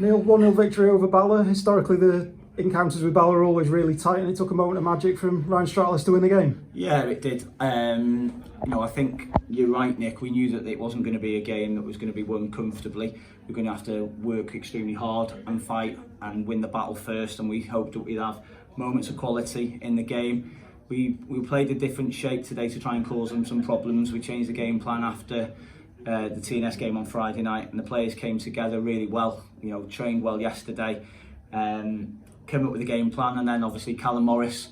Neil, 1-0 victory over Bala. Historically, the encounters with Bala are always really tight, and it took a moment of magic from Ryan Stratlas to win the game. Yeah, it did. I think you're right, Nick. We knew that it wasn't going to be a game that was going to be won comfortably. We're going to have to work extremely hard and fight and win the battle first, and we hoped that we'd have moments of quality in the game. We played a different shape today to try and cause them some problems. We changed the game plan after the TNS game on Friday night, and the players came together really well. Trained well yesterday, came up with a game plan, and then obviously Callum Morris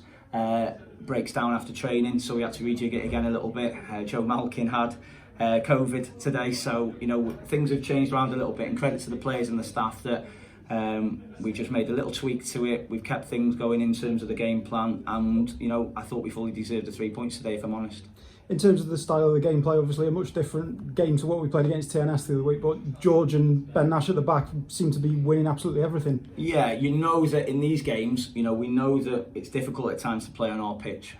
breaks down after training, so we had to rejig it again a little bit. Joe Malkin had COVID today, so things have changed around a little bit, and credit to the players and the staff that we just made a little tweak to it. We've kept things going in terms of the game plan, and I thought we fully deserved the 3 points today, if I'm honest. In terms of the style of the gameplay, obviously a much different game to what we played against TNS the other week, but George and Ben Nash at the back seem to be winning absolutely everything. Yeah, that in these games, we know that it's difficult at times to play on our pitch.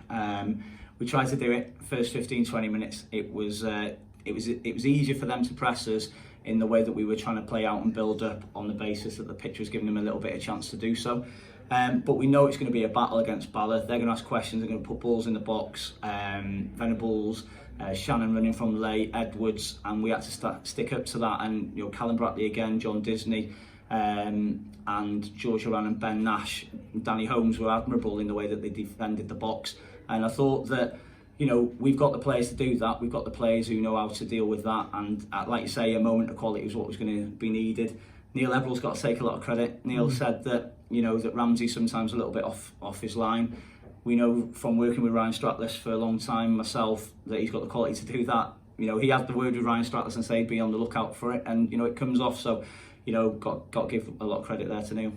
We tried to do it first 15-20 minutes. It was easier for them to press us in the way that we were trying to play out and build up, on the basis that the pitch was giving them a little bit of chance to do so. But we know it's going to be a battle against Bala. They're going to ask questions, they're going to put balls in the box, Venables, Shannon running from late, Edwards, and we had to stick up to that. And Callum Bradley again, John Disney, and George Horan and Ben Nash, Danny Holmes were admirable in the way that they defended the box. And I thought that we've got the players to do that. We've got the players who know how to deal with that. And like you say, a moment of quality was what was going to be needed. Neil Everall's got to take a lot of credit. Neil said that that Ramsey's sometimes a little bit off his line. We know from working with Ryan Stratlas for a long time, myself, that he's got the quality to do that. He had the word with Ryan Stratlas and said be on the lookout for it, and it comes off. So got to give a lot of credit there to Neil.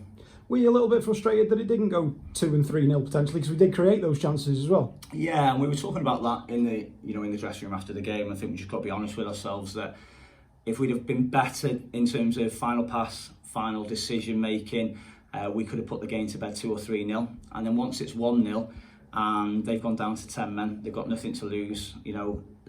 Were you a little bit frustrated that it didn't go 2 and 3-0 potentially, because we did create those chances as well? Yeah, and we were talking about that in the in the dressing room after the game. I think we just got to be honest with ourselves that if we'd have been better in terms of final pass, final decision making, we could have put the game to bed 2 or 3-0. And then once it's 1-0 and they've gone down to 10 men, they've got nothing to lose.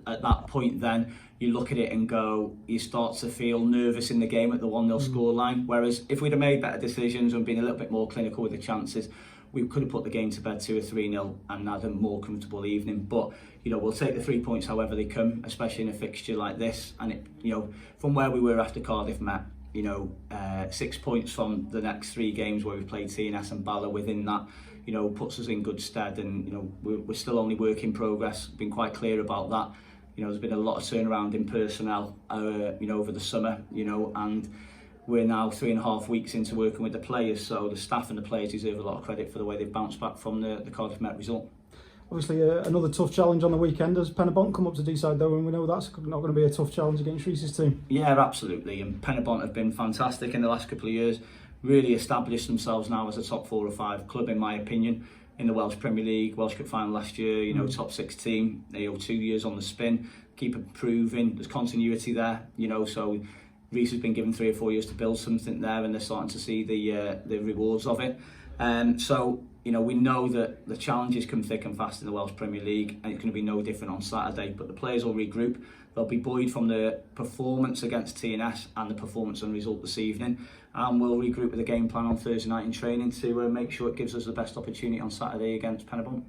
At that point, then you look at it and go, you start to feel nervous in the game at the 1-0 scoreline. Whereas if we'd have made better decisions and been a little bit more clinical with the chances, we could have put the game to bed 2 or 3-0 and had a more comfortable evening. But we'll take the 3 points however they come, especially in a fixture like this. And it, from where we were after Cardiff met, 6 points from the next 3 games where we've played TNS and Bala within that, puts us in good stead. And we're still only work in progress. Been quite clear about that. There's been a lot of turnaround in personnel, over the summer, and we're now 3.5 weeks into working with the players. So the staff and the players deserve a lot of credit for the way they've bounced back from the Cardiff Met result. Obviously, another tough challenge on the weekend. Does Penabont come up to Deeside though, and we know that's not going to be a tough challenge against Reese's team? Yeah, absolutely. And Penabont have been fantastic in the last couple of years. Really established themselves now as a top 4 or 5 club, in my opinion, in the Welsh Premier League, Welsh Cup final last year. Top 6 team. They 2 years on the spin, keep improving. There's continuity there. So Reece has been given 3 or 4 years to build something there, and they're starting to see the rewards of it. So we know that the challenges come thick and fast in the Welsh Premier League, and it's going to be no different on Saturday. But the players will regroup. They'll be buoyed from the performance against TNS and the performance and result this evening, and we'll regroup with a game plan on Thursday night in training to make sure it gives us the best opportunity on Saturday against Penabont.